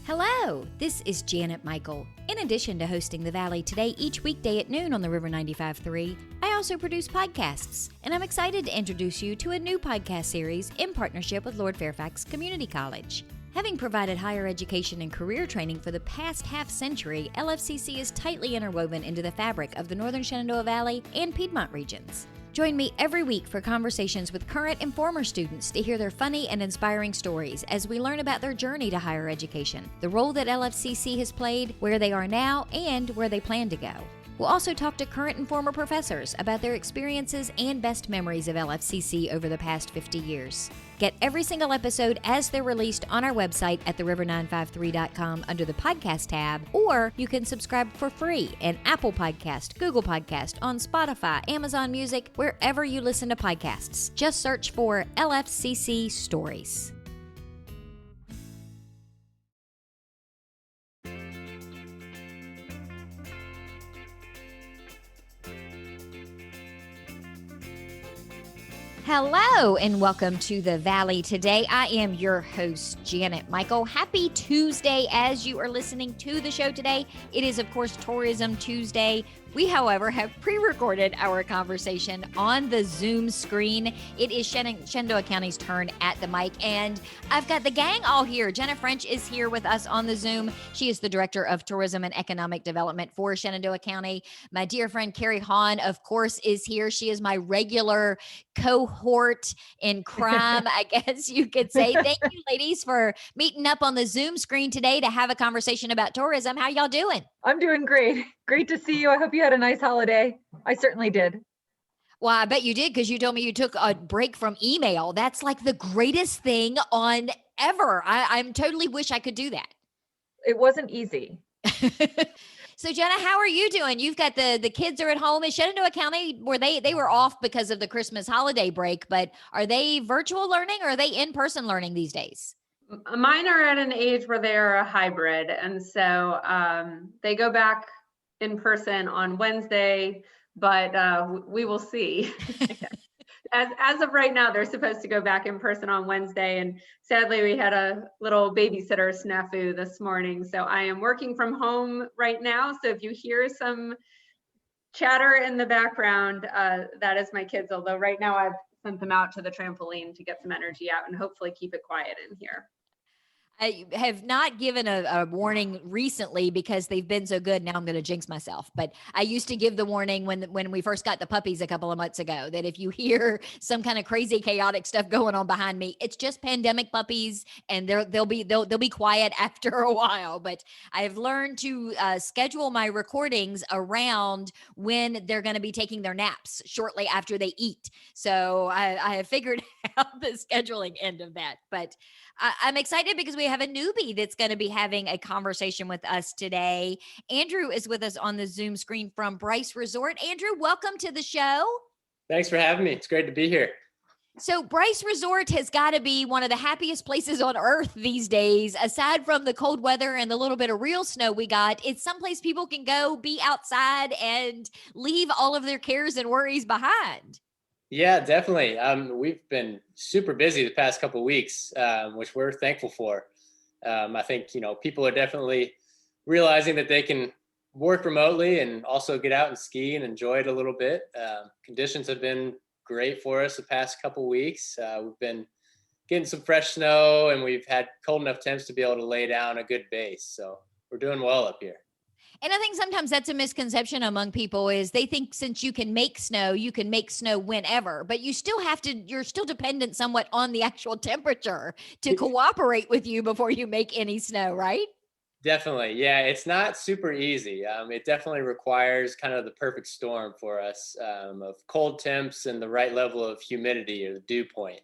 Hello, this is Janet Michael. In addition to hosting The Valley Today each weekday at noon on the River 95.3, I also produce podcasts, and I'm excited to introduce you to a new podcast series in partnership with Lord Fairfax Community College. Having provided higher education and career training for the past half-century, LFCC is tightly interwoven into the fabric of the Northern Shenandoah Valley and Piedmont regions. Join me every week for conversations with current and former students to hear their funny and inspiring stories as we learn about their journey to higher education, the role that LFCC has played, where they are now, and where they plan to go. We'll also talk to current and former professors about their experiences and best memories of LFCC over the past 50 years. Get every single episode as they're released on our website at theriver953.com under the podcast tab, or you can subscribe for free in Apple Podcast, Google Podcast, on Spotify, Amazon Music, wherever you listen to podcasts. Just search for LFCC Stories. Hello and welcome to The Valley Today. I am your host, Janet Michael. Happy Tuesday as you are listening to the show today. It is, of course, Tourism Tuesday. We, however, have pre-recorded our conversation on the Zoom screen. It is Shenandoah County's turn at the mic, and I've got the gang all here. Jenna French is here with us on the Zoom. She is the Director of Tourism and Economic Development for Shenandoah County. My dear friend Kary Hahn, of course, is here. She is my regular cohort in crime, I guess you could say. Thank you, ladies, for meeting up on the Zoom screen today to have a conversation about tourism. How y'all doing? I'm doing great. Great to see you. I hope you had a nice holiday. I certainly did. Well, I bet you did, because you told me you took a break from email. That's like the greatest thing on ever. I'm totally wish I could do that. It wasn't easy. So Jenna, how are you doing? You've got the kids are at home in Shenandoah County, where they were off because of the Christmas holiday break, but are they virtual learning or are they in-person learning these days? Mine are at an age where they're a hybrid. And so they go back in person on Wednesday, but we will see. As of right now, they're supposed to go back in person on Wednesday. And sadly, we had a little babysitter snafu this morning. So I am working from home right now. So if you hear some chatter in the background, that is my kids. Although right now I've sent them out to the trampoline to get some energy out and hopefully keep it quiet in here. I have not given a warning recently because they've been so good. Now I'm going to jinx myself. But I used to give the warning when we first got the puppies a couple of months ago, that if you hear some kind of crazy, chaotic stuff going on behind me, it's just pandemic puppies, and they'll be quiet after a while. But I've learned to schedule my recordings around when they're going to be taking their naps shortly after they eat. So I have figured out the scheduling end of that. But I'm excited because we have a newbie that's going to be having a conversation with us today. Andrew is with us on the Zoom screen from Bryce Resort. Andrew, welcome to the show. Thanks for having me. It's great to be here. So Bryce Resort has got to be one of the happiest places on earth these days. Aside from the cold weather and the little bit of real snow we got, it's someplace people can go be outside and leave all of their cares and worries behind. Yeah, definitely. We've been super busy the past couple of weeks, which we're thankful for. I think, people are definitely realizing that they can work remotely and also get out and ski and enjoy it a little bit. Conditions have been great for us the past couple of weeks. We've been getting some fresh snow, and we've had cold enough temps to be able to lay down a good base. So we're doing well up here. And I think sometimes that's a misconception among people, is they think since you can make snow whenever, but you're still dependent somewhat on the actual temperature to cooperate with you before you make any snow, right? Definitely. Yeah, it's not super easy. It definitely requires kind of the perfect storm for us, of cold temps and the right level of humidity, or the dew point.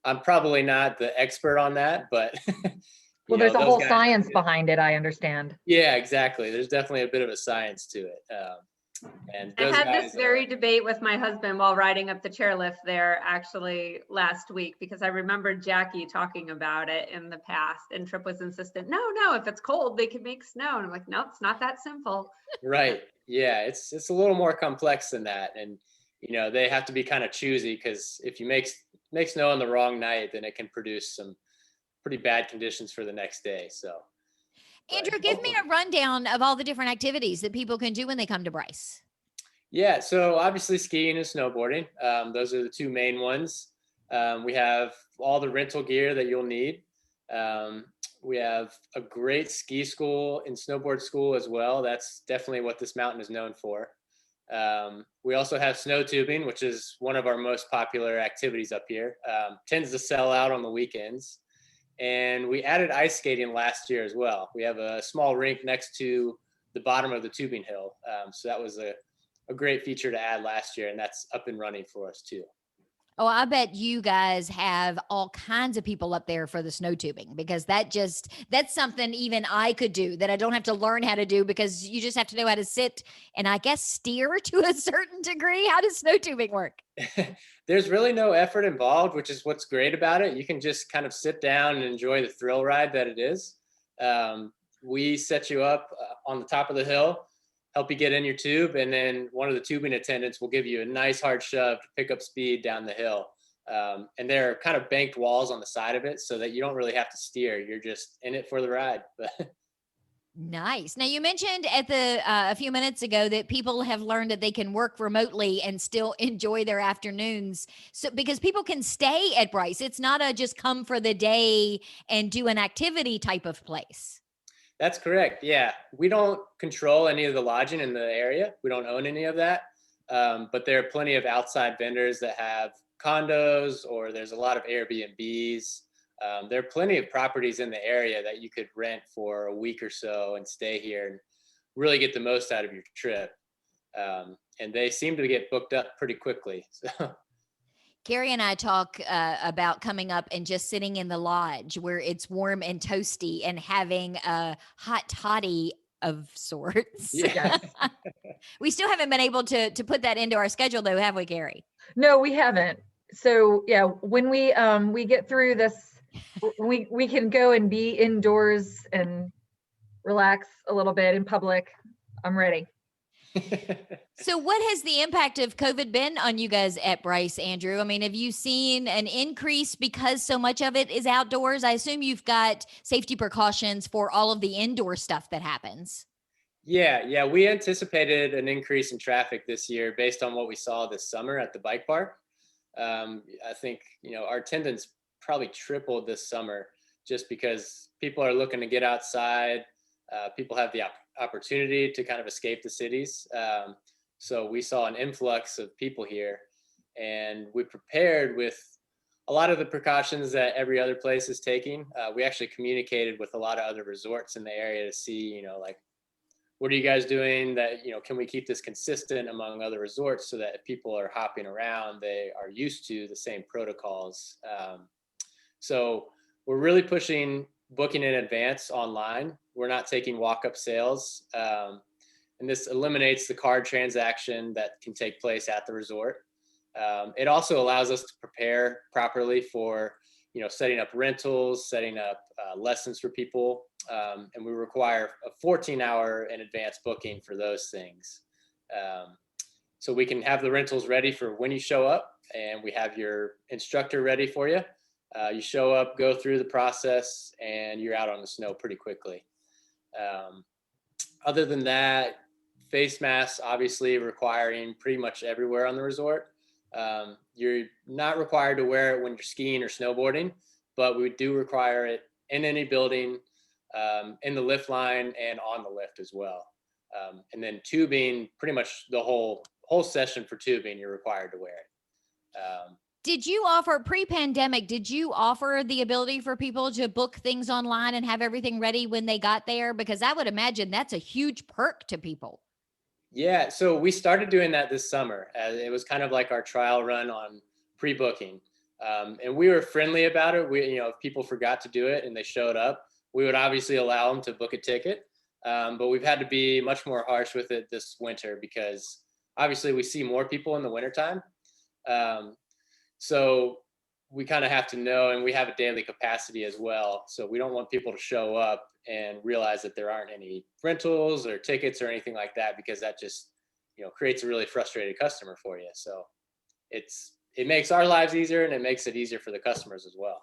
I'm probably not the expert on that, but well, there's a whole science behind it, I understand. Yeah, exactly. There's definitely a bit of a science to it. And I had this very debate with my husband while riding up the chairlift there actually last week, because I remembered Jackie talking about it in the past, and Tripp was insistent, no, if it's cold, they can make snow. And I'm like, nope, it's not that simple. Right. Yeah, it's a little more complex than that. And, they have to be kind of choosy, because if you make snow on the wrong night, then it can produce some pretty bad conditions for the next day. So Andrew, give me a rundown of all the different activities that people can do when they come to Bryce. Yeah, so obviously skiing and snowboarding. Those are the two main ones. We have all the rental gear that you'll need. We have a great ski school and snowboard school as well. That's definitely what this mountain is known for. We also have snow tubing, which is one of our most popular activities up here. Tends to sell out on the weekends. And we added ice skating last year as well. We have a small rink next to the bottom of the tubing hill. So that was a great feature to add last year, and that's up and running for us too. Oh, I bet you guys have all kinds of people up there for the snow tubing, because that's something even I could do that I don't have to learn how to do, because you just have to know how to sit and I guess steer to a certain degree. How does snow tubing work? There's really no effort involved, which is what's great about it. You can just kind of sit down and enjoy the thrill ride that it is. We set you up on the top of the hill, help you get in your tube, and then one of the tubing attendants will give you a nice hard shove to pick up speed down the hill. And there are kind of banked walls on the side of it so that you don't really have to steer. You're just in it for the ride. Nice. Now, you mentioned at the a few minutes ago that people have learned that they can work remotely and still enjoy their afternoons. So, because people can stay at Bryce, it's not a just come for the day and do an activity type of place. That's correct. Yeah. We don't control any of the lodging in the area. We don't own any of that. But there are plenty of outside vendors that have condos, or there's a lot of Airbnbs. There are plenty of properties in the area that you could rent for a week or so and stay here and really get the most out of your trip. And they seem to get booked up pretty quickly. So. Kary and I talk about coming up and just sitting in the lodge where it's warm and toasty and having a hot toddy of sorts. Yeah. We still haven't been able to put that into our schedule though, have we, Kary? No, we haven't. So yeah, when we get through this, we can go and be indoors and relax a little bit in public. I'm ready. So what has the impact of COVID been on you guys at Bryce, Andrew? I mean, have you seen an increase because so much of it is outdoors? I assume you've got safety precautions for all of the indoor stuff that happens. Yeah. We anticipated an increase in traffic this year based on what we saw this summer at the bike park. I think, our attendance probably tripled this summer just because people are looking to get outside. People have the opportunity to kind of escape the cities. So we saw an influx of people here, and we prepared with a lot of the precautions that every other place is taking. We actually communicated with a lot of other resorts in the area to see, like, what are you guys doing that, can we keep this consistent among other resorts so that if people are hopping around, they are used to the same protocols. So we're really pushing booking in advance online. We're not taking walk-up sales. And this eliminates the card transaction that can take place at the resort. It also allows us to prepare properly for, setting up rentals, setting up lessons for people. And we require a 14-hour in advance booking for those things. So we can have the rentals ready for when you show up, and we have your instructor ready for you. You show up, go through the process, and you're out on the snow pretty quickly. Other than that, face masks obviously requiring pretty much everywhere on the resort. You're not required to wear it when you're skiing or snowboarding, but we do require it in any building, in the lift line and on the lift as well. And then tubing, pretty much the whole session for tubing, you're required to wear it. Did you offer pre-pandemic, did you offer the ability for people to book things online and have everything ready when they got there? Because I would imagine that's a huge perk to people. Yeah, so we started doing that this summer. It was kind of like our trial run on pre-booking. And we were friendly about it. If people forgot to do it and they showed up, we would obviously allow them to book a ticket. But we've had to be much more harsh with it this winter because obviously we see more people in the wintertime. So we kind of have to know, and we have a daily capacity as well. So we don't want people to show up and realize that there aren't any rentals or tickets or anything like that, because that just, creates a really frustrated customer for you. So it makes our lives easier, and it makes it easier for the customers as well.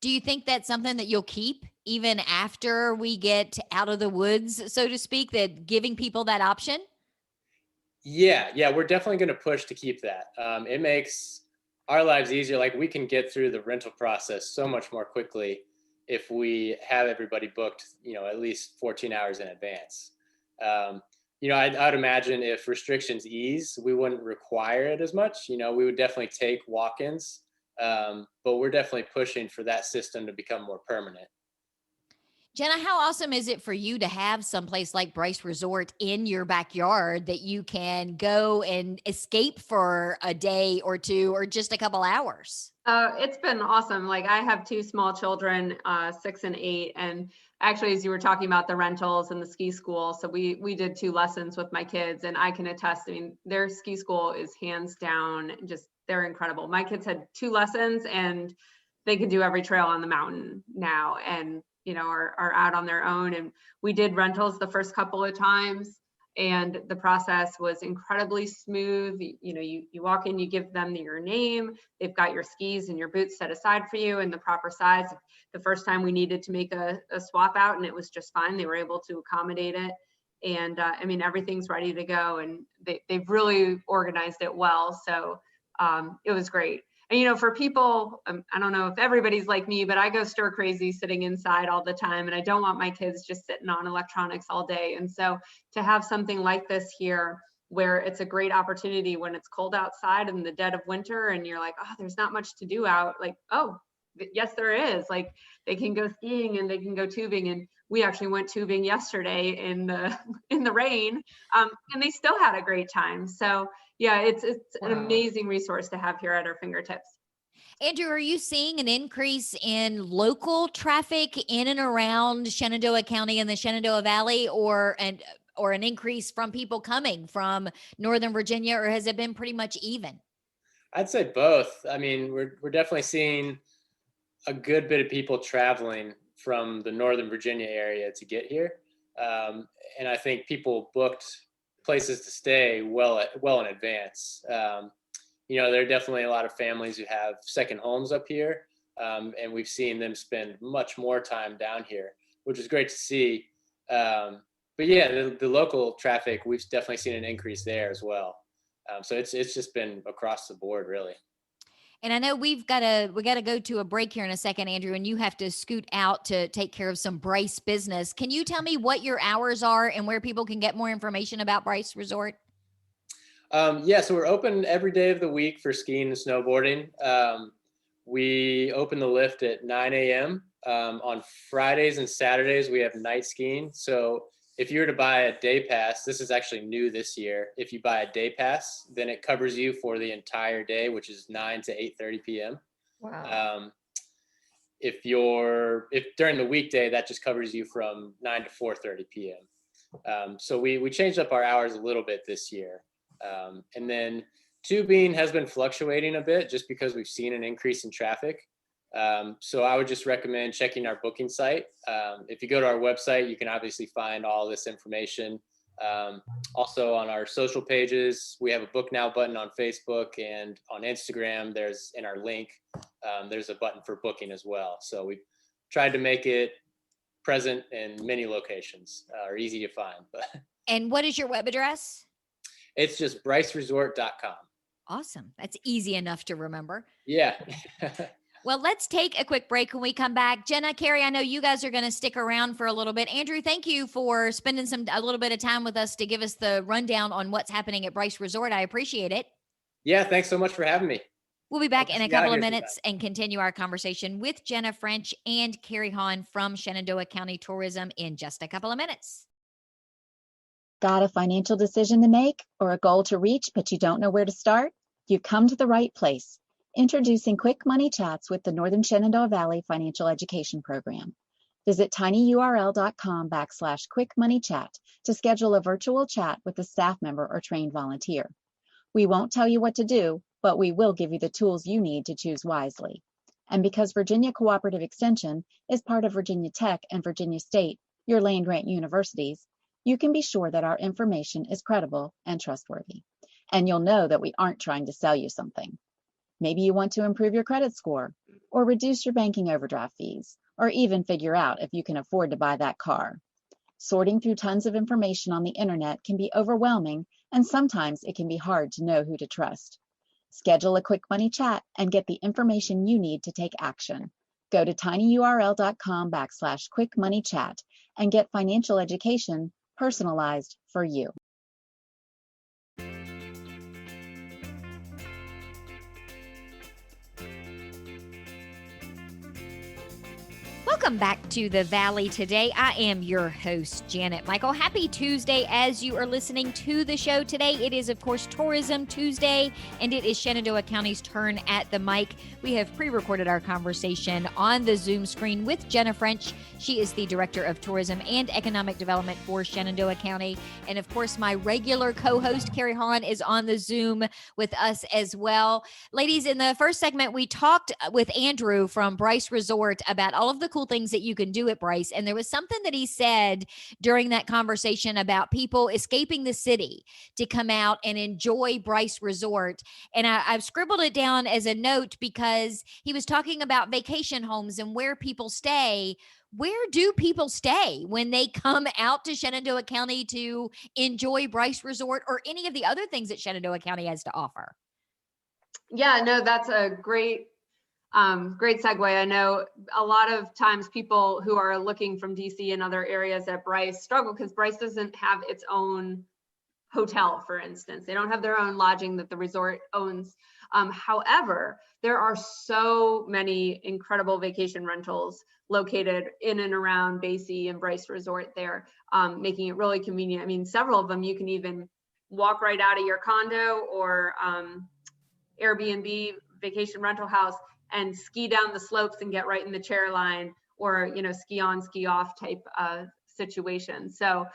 Do you think that's something that you'll keep even after we get out of the woods, so to speak, that giving people that option? Yeah, we're definitely going to push to keep that. It makes our lives easier. Like we can get through the rental process so much more quickly if we have everybody booked, at least 14 hours in advance. I'd imagine if restrictions ease, we wouldn't require it as much. We would definitely take walk-ins, but we're definitely pushing for that system to become more permanent. Jenna, how awesome is it for you to have someplace like Bryce Resort in your backyard that you can go and escape for a day or two or just a couple hours? It's been awesome. Like I have two small children, 6 and 8, and actually, as you were talking about the rentals and the ski school, so we did 2 lessons with my kids, and I can attest. I mean, their ski school is hands down just they're incredible. My kids had 2 lessons, and they can do every trail on the mountain now, and are out on their own. And we did rentals the first couple of times, and the process was incredibly smooth. You walk in, you give them your name, they've got your skis and your boots set aside for you in the proper size. The first time we needed to make a swap out, and it was just fine. They were able to accommodate it. And everything's ready to go, and they've really organized it well. So it was great. And, for people, I don't know if everybody's like me, but I go stir crazy sitting inside all the time, and I don't want my kids just sitting on electronics all day. And so to have something like this here, where it's a great opportunity when it's cold outside in the dead of winter, and you're like, oh, there's not much to do out. Like, oh, yes, there is. Like they can go skiing and they can go tubing. And we actually went tubing yesterday in the rain, and they still had a great time. So yeah, it's an amazing resource to have here at our fingertips. Andrew, are you seeing an increase in local traffic in and around Shenandoah County and the Shenandoah Valley, or an increase from people coming from Northern Virginia, or has it been pretty much even? I'd say both. I mean, we're definitely seeing a good bit of people traveling from the Northern Virginia area to get here. And I think people booked places to stay well in advance. There are definitely a lot of families who have second homes up here, and we've seen them spend much more time down here, which is great to see. But yeah, the local traffic, we've definitely seen an increase there as well. So it's just been across the board, really. And I know we got to go to a break here in a second, Andrew, and you have to scoot out to take care of some Bryce business. Can you tell me what your hours are and where people can get more information about Bryce Resort? So we're open every day of the week for skiing and snowboarding. We open the lift at 9 a.m. On Fridays and Saturdays, we have night skiing. So if you were to buy a day pass, this is actually new this year. If you buy a day pass, then it covers you for the entire day, which is 9 to 8:30 p.m. Wow. If during the weekday, that just covers you from 9 to 4:30 p.m. So we changed up our hours a little bit this year. And then tubing has been fluctuating a bit just because we've seen an increase in traffic. So I would just recommend checking our booking site. If you go to our website, you can obviously find all this information. Also on our social pages, we have a Book Now button on Facebook, and on Instagram, in our link, there's a button for booking as well. So we've tried to make it present in many locations, or easy to find. And what is your web address? It's just bryceresort.com. Awesome. That's easy enough to remember. Yeah. Well, let's take a quick break. When we come back, Jenna, Kary, I know you guys are going to stick around for a little bit. Andrew, thank you for spending a little bit of time with us to give us the rundown on what's happening at Bryce Resort. I appreciate it. Yeah, thanks so much for having me. We'll be back in a couple of minutes and continue our conversation with Jenna French and Kary Hahn from Shenandoah County Tourism in just a couple of minutes. Got a financial decision to make or a goal to reach, but you don't know where to start? You've come to the right place. Introducing Quick Money Chats with the Northern Shenandoah Valley Financial Education Program. Visit tinyurl.com/quickmoneychat to schedule a virtual chat with a staff member or trained volunteer. We won't tell you what to do, but we will give you the tools you need to choose wisely. And because Virginia Cooperative Extension is part of Virginia Tech and Virginia State, your land-grant universities, you can be sure that our information is credible and trustworthy. And you'll know that we aren't trying to sell you something. Maybe you want to improve your credit score, or reduce your banking overdraft fees, or even figure out if you can afford to buy that car. Sorting through tons of information on the internet can be overwhelming, and sometimes it can be hard to know who to trust. Schedule a quick money chat and get the information you need to take action. Go to tinyurl.com/quickmoneychat and get financial education personalized for you. Welcome back to the Valley today. I am your host, Janet Michael. Happy Tuesday as you are listening to the show today. It is, of course, Tourism Tuesday, and it is Shenandoah County's turn at the mic. We have pre-recorded our conversation on the Zoom screen with Jenna French. She is the Director of Tourism and Economic Development for Shenandoah County. And, of course, my regular co-host, Carrie Hahn, is on the Zoom with us as well. Ladies, in the first segment, we talked with Andrew from Bryce Resort about all of the cool things that you can do at Bryce. And there was something that he said during that conversation about people escaping the city to come out and enjoy Bryce Resort. And I've scribbled it down as a note because he was talking about vacation homes and where people stay. Where do people stay when they come out to Shenandoah County to enjoy Bryce Resort or any of the other things that Shenandoah County has to offer? Yeah, no, that's a great segue. I know a lot of times people who are looking from DC and other areas at Bryce struggle because Bryce doesn't have its own hotel, for instance. They don't have their own lodging that the resort owns. However, there are so many incredible vacation rentals located in and around Basie and Bryce Resort there, making it really convenient. I mean, several of them you can even walk right out of your condo or Airbnb vacation rental house and ski down the slopes and get right in the chair line, or ski on, ski off type situation. So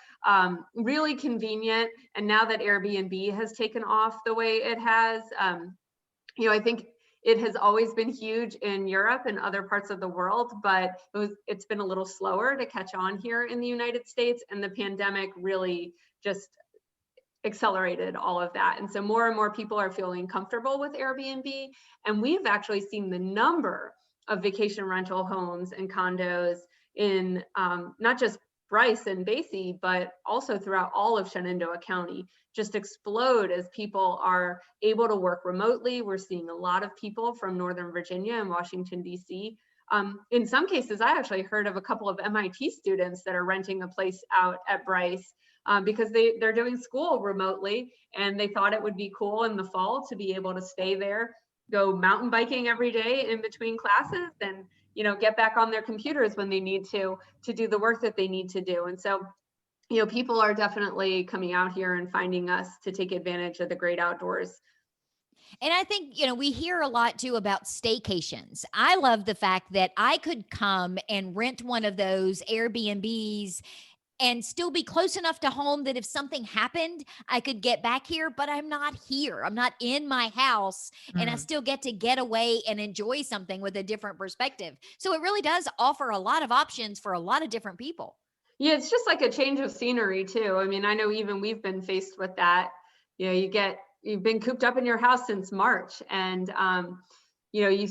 really convenient. And now that Airbnb has taken off the way it has, I think it has always been huge in Europe and other parts of the world, but it's been a little slower to catch on here in the United States. And the pandemic really just accelerated all of that. And so more and more people are feeling comfortable with Airbnb. And we've actually seen the number of vacation rental homes and condos in not just Bryce and Basie, but also throughout all of Shenandoah County just explode as people are able to work remotely. We're seeing a lot of people from Northern Virginia and Washington, DC. In some cases, I actually heard of a couple of MIT students that are renting a place out at Bryce because they're doing school remotely, and they thought it would be cool in the fall to be able to stay there, go mountain biking every day in between classes, and get back on their computers when they need to do the work that they need to do. And so people are definitely coming out here and finding us to take advantage of the great outdoors. And I think, we hear a lot too about staycations. I love the fact that I could come and rent one of those Airbnbs and still be close enough to home that if something happened, I could get back here, but I'm not here. I'm not in my house, and I still get to get away and enjoy something with a different perspective. So it really does offer a lot of options for a lot of different people. Yeah, it's just like a change of scenery too. I mean, I know even we've been faced with that. You've been cooped up in your house since March, and you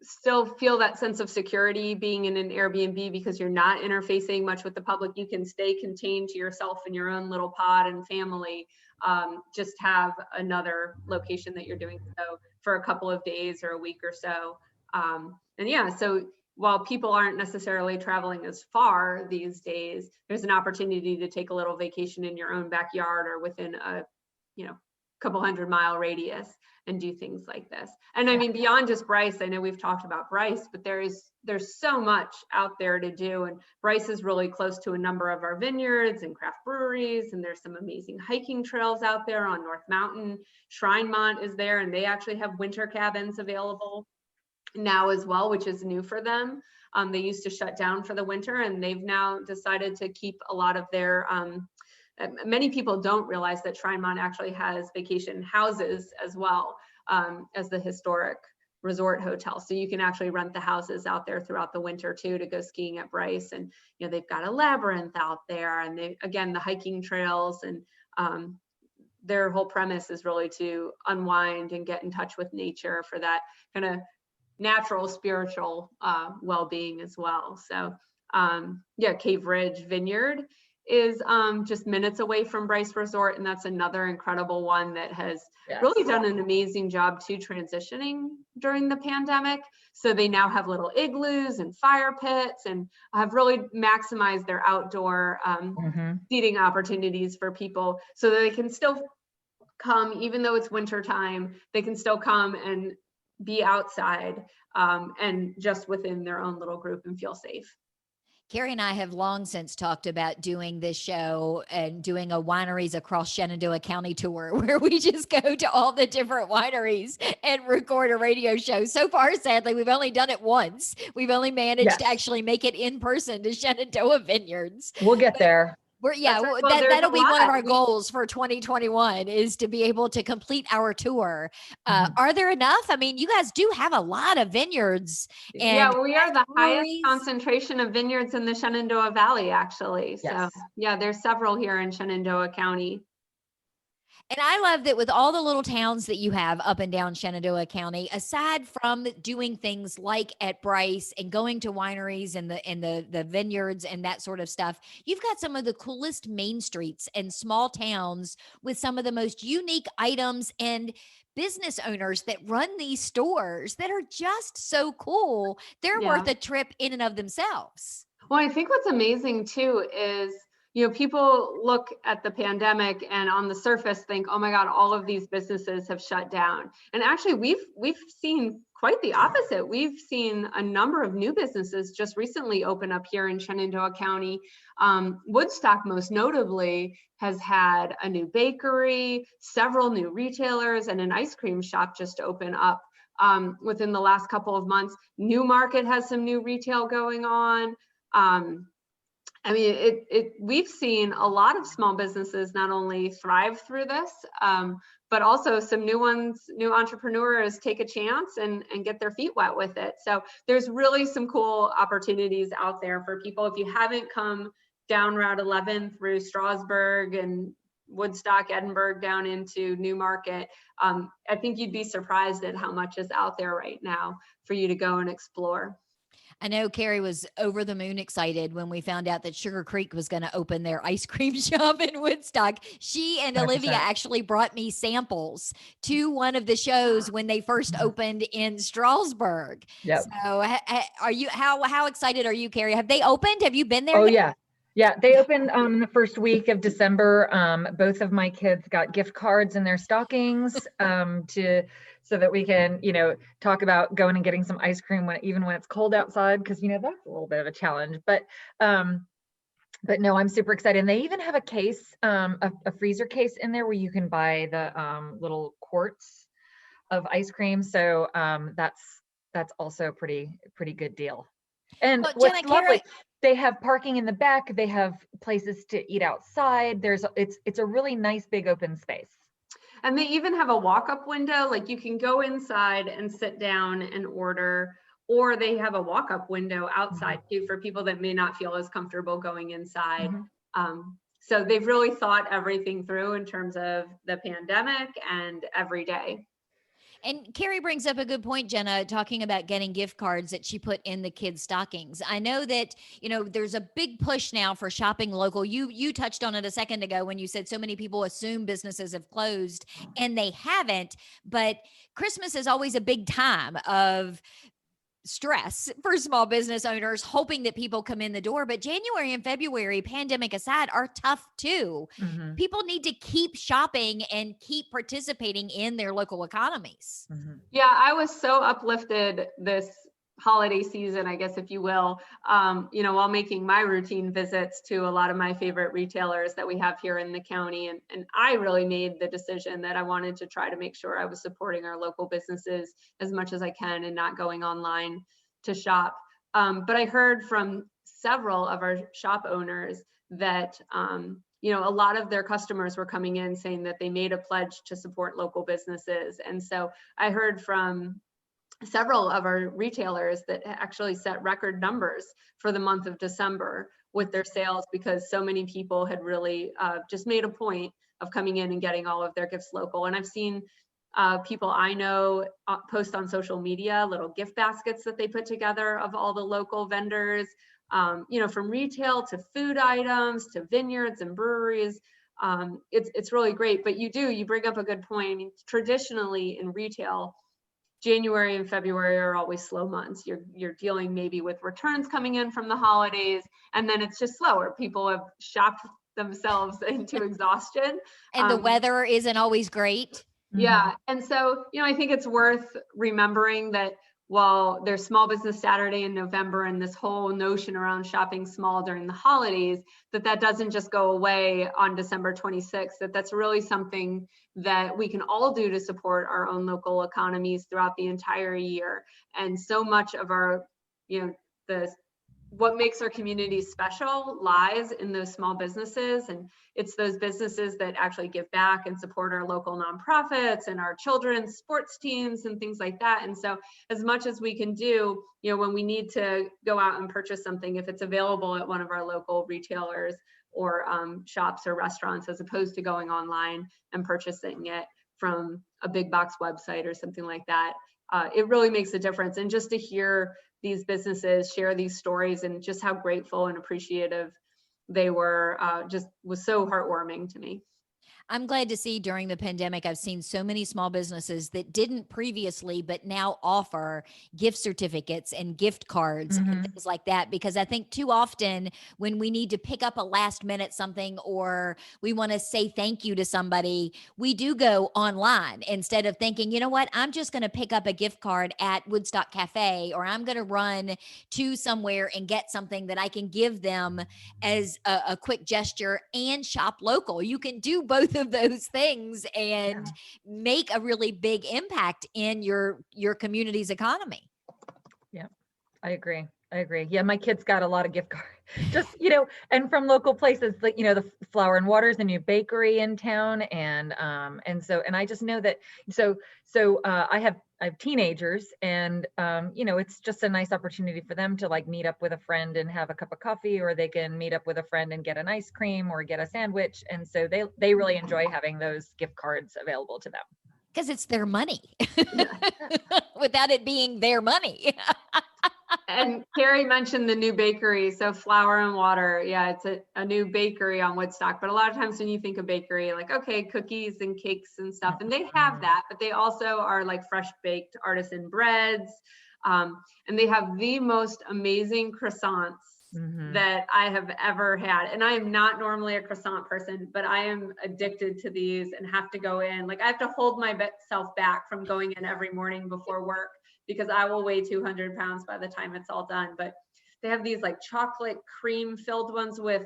still feel that sense of security being in an Airbnb because you're not interfacing much with the public. You can stay contained to yourself in your own little pod and family. Just have another location that you're doing so for a couple of days or a week or so. So while people aren't necessarily traveling as far these days, there's an opportunity to take a little vacation in your own backyard or within a couple 100-mile radius and do things like this. And I mean, beyond just Bryce, I know we've talked about Bryce, but there's so much out there to do. And Bryce is really close to a number of our vineyards and craft breweries. And there's some amazing hiking trails out there on North Mountain. Shrinemont is there, and they actually have winter cabins available now as well, which is new for them. They used to shut down for the winter, and they've now decided to keep a lot of their many people don't realize that Shrinemont actually has vacation houses as well as the historic resort hotel. So you can actually rent the houses out there throughout the winter too to go skiing at Bryce. And they've got a labyrinth out there, and the hiking trails, and their whole premise is really to unwind and get in touch with nature for that kind of natural spiritual well-being as well. So yeah, Cave Ridge Vineyard is just minutes away from Bryce Resort, and that's another incredible one that has really done an amazing job too transitioning during the pandemic. So they now have little igloos and fire pits and have really maximized their outdoor seating opportunities for people so that they can still come, even though it's winter time, they can still come and be outside and just within their own little group and feel safe. Kary and I have long since talked about doing this show and doing a wineries across Shenandoah County tour where we just go to all the different wineries and record a radio show. So far, sadly, we've only done it once. We've only managed to actually make it in person to Shenandoah Vineyards. We'll get there. Well, that'll be one of our goals for 2021 is to be able to complete our tour. Are there enough? I mean, you guys do have a lot of vineyards. And we are the highest concentration of vineyards in the Shenandoah Valley, actually. So yeah, there's several here in Shenandoah County. And I love that with all the little towns that you have up and down Shenandoah County, aside from doing things like at Bryce and going to wineries and the vineyards and that sort of stuff, you've got some of the coolest main streets and small towns with some of the most unique items and business owners that run these stores that are just so cool. They're worth a trip in and of themselves. Well, I think what's amazing too is, people look at the pandemic and on the surface think, oh my God, all of these businesses have shut down. And actually we've seen quite the opposite. We've seen a number of new businesses just recently open up here in Shenandoah County. Woodstock, most notably, has had a new bakery, several new retailers, and an ice cream shop just open up within the last couple of months. Newmarket has some new retail going on. I mean, we've seen a lot of small businesses not only thrive through this, but also some new entrepreneurs take a chance and get their feet wet with it. So there's really some cool opportunities out there for people. If you haven't come down Route 11 through Strasburg and Woodstock, Edinburgh, down into Newmarket, I think you'd be surprised at how much is out there right now for you to go and explore. I know Kary was over the moon excited when we found out that Sugar Creek was going to open their ice cream shop in Woodstock. She and 100%. Olivia actually brought me samples to one of the shows when they first opened in Strasburg. Yep. So how excited are you, Kary? Have they opened? Have you been there? Oh, yet? Yeah, they opened in the first week of December. Both of my kids got gift cards in their stockings so that we can, talk about going and getting some ice cream even when it's cold outside, because that's a little bit of a challenge. But no, I'm super excited. And they even have a case, a freezer case in there where you can buy the little quarts of ice cream. So that's also a pretty good deal. And what's lovely, they have parking in the back. They have places to eat outside. It's a really nice big open space. And they even have a walk-up window, like you can go inside and sit down and order, or they have a walk-up window outside too for people that may not feel as comfortable going inside. So they've really thought everything through in terms of the pandemic and every day. And Kary brings up a good point, Jenna, talking about getting gift cards that she put in the kids' stockings. I know that, there's a big push now for shopping local. You touched on it a second ago when you said so many people assume businesses have closed, and they haven't. But Christmas is always a big time of stress for small business owners, hoping that people come in the door. But January and February, pandemic aside, are tough too. People need to keep shopping and keep participating in their local economies. Yeah, I was so uplifted this holiday season, I guess, if you will, while making my routine visits to a lot of my favorite retailers that we have here in the county. And I really made the decision that I wanted to try to make sure I was supporting our local businesses as much as I can and not going online to shop. But I heard from several of our shop owners that, a lot of their customers were coming in saying that they made a pledge to support local businesses. And so I heard from several of our retailers that actually set record numbers for the month of December with their sales, because so many people had really just made a point of coming in and getting all of their gifts local. And I've seen people I know post on social media little gift baskets that they put together of all the local vendors, from retail to food items to vineyards and breweries. It's really great. But you bring up a good point. I mean, traditionally in retail, January and February are always slow months. You're dealing maybe with returns coming in from the holidays, and then it's just slower. People have shopped themselves into exhaustion. And the weather isn't always great. Yeah. And so, I think it's worth remembering that while there's Small Business Saturday in November and this whole notion around shopping small during the holidays, that doesn't just go away on December 26th, that's really something that we can all do to support our own local economies throughout the entire year. And so much of our, what makes our communities special lies in those small businesses. And it's those businesses that actually give back and support our local nonprofits and our children's sports teams and things like that. And so as much as we can do, when we need to go out and purchase something, if it's available at one of our local retailers or shops or restaurants, as opposed to going online and purchasing it from a big box website or something like that, it really makes a difference. And just to hear these businesses share these stories and just how grateful and appreciative they were, just was so heartwarming to me. I'm glad to see during the pandemic, I've seen so many small businesses that didn't previously, but now offer gift certificates and gift cards and things like that. Because I think too often when we need to pick up a last minute something, or we want to say thank you to somebody, we do go online instead of thinking, you know what, I'm just going to pick up a gift card at Woodstock Cafe, or I'm going to run to somewhere and get something that I can give them as a quick gesture and shop local. You can do both of those things and make a really big impact in your community's economy. Yeah, I agree. Yeah, my kids got a lot of gift cards, just, and from local places, like, the Flower and Water is a new bakery in town. And I just know that, so I have teenagers, and, it's just a nice opportunity for them to like meet up with a friend and have a cup of coffee, or they can meet up with a friend and get an ice cream or get a sandwich. And so they really enjoy having those gift cards available to them. Because it's their money without it being their money. And Kary mentioned the new bakery. So Flower and Water, yeah, it's a new bakery on Woodstock. But a lot of times when you think of bakery, like, okay, cookies and cakes and stuff, and they have that, but they also are like fresh baked artisan breads. And they have the most amazing croissants that I have ever had. And I am not normally a croissant person, but I am addicted to these and have to go in. Like, I have to hold myself back from going in every morning before work, because I will weigh 200 pounds by the time it's all done. But they have these like chocolate cream filled ones with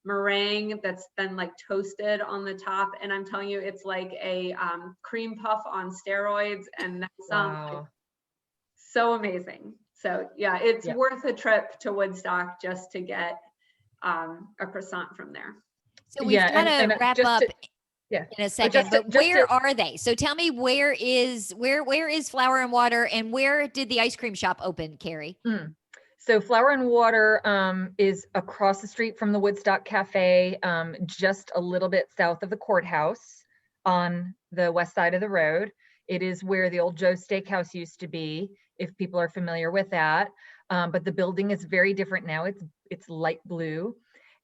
meringue that's then like toasted on the top. And I'm telling you, it's like a cream puff on steroids. And that sounds like so amazing. So yeah, it's worth a trip to Woodstock just to get a croissant from there. So we've got to wrap up in a second, but where are they? So tell me, where is Flower and Water, and where did the ice cream shop open, Kary? So Flower and Water is across the street from the Woodstock Cafe, just a little bit south of the courthouse on the west side of the road. It is where the old Joe's Steakhouse used to be, if people are familiar with that. But the building is very different now. It's light blue.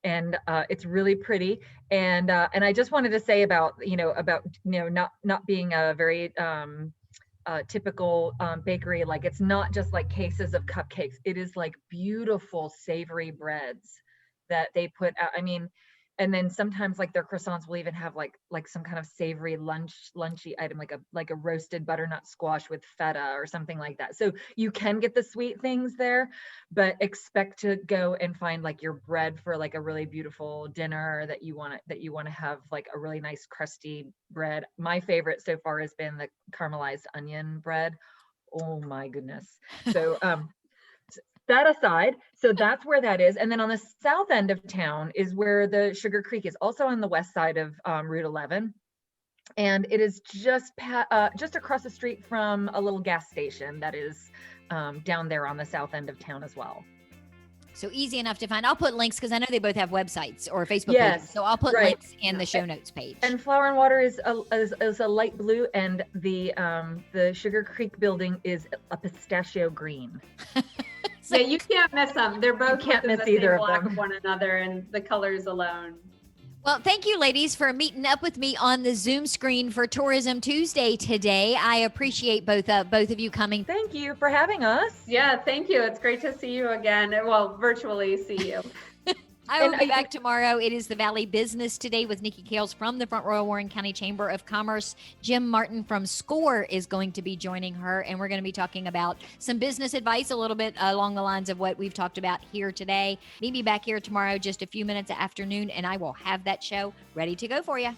And it's really pretty. And I just wanted to say about not being a very typical bakery. Like, it's not just like cases of cupcakes. It is like beautiful savory breads that they put out. I mean, and then sometimes like their croissants will even have like some kind of savory lunchy item, like a roasted butternut squash with feta or something like that. So you can get the sweet things there, but expect to go and find like your bread for like a really beautiful dinner that you want to have, like a really nice crusty bread. My favorite so far has been the caramelized onion bread. Oh my goodness. So that aside, so that's where that is. And then on the south end of town is where the Sugar Creek is, also on the west side of Route 11. And it is just across the street from a little gas station that is down there on the south end of town as well. So easy enough to find. I'll put links because I know they both have websites or Facebook Yes, pages. So I'll put right. links in the show notes page. And Flower and Water is a light blue, and the Sugar Creek building is a pistachio green. Yeah, you can't miss them. They're both can't within miss the either same of block them. of one another, and the colors alone. Well, thank you, ladies, for meeting up with me on the Zoom screen for Tourism Tuesday today. I appreciate both of you coming. Thank you for having us. Yeah, thank you. It's great to see you again. Well, virtually see you. I will be back tomorrow. It is the Valley Business Today with Nikki Kales from the Front Royal Warren County Chamber of Commerce. Jim Martin from SCORE is going to be joining her, and we're going to be talking about some business advice a little bit along the lines of what we've talked about here today. Meet me back here tomorrow, just a few minutes after noon, and I will have that show ready to go for you.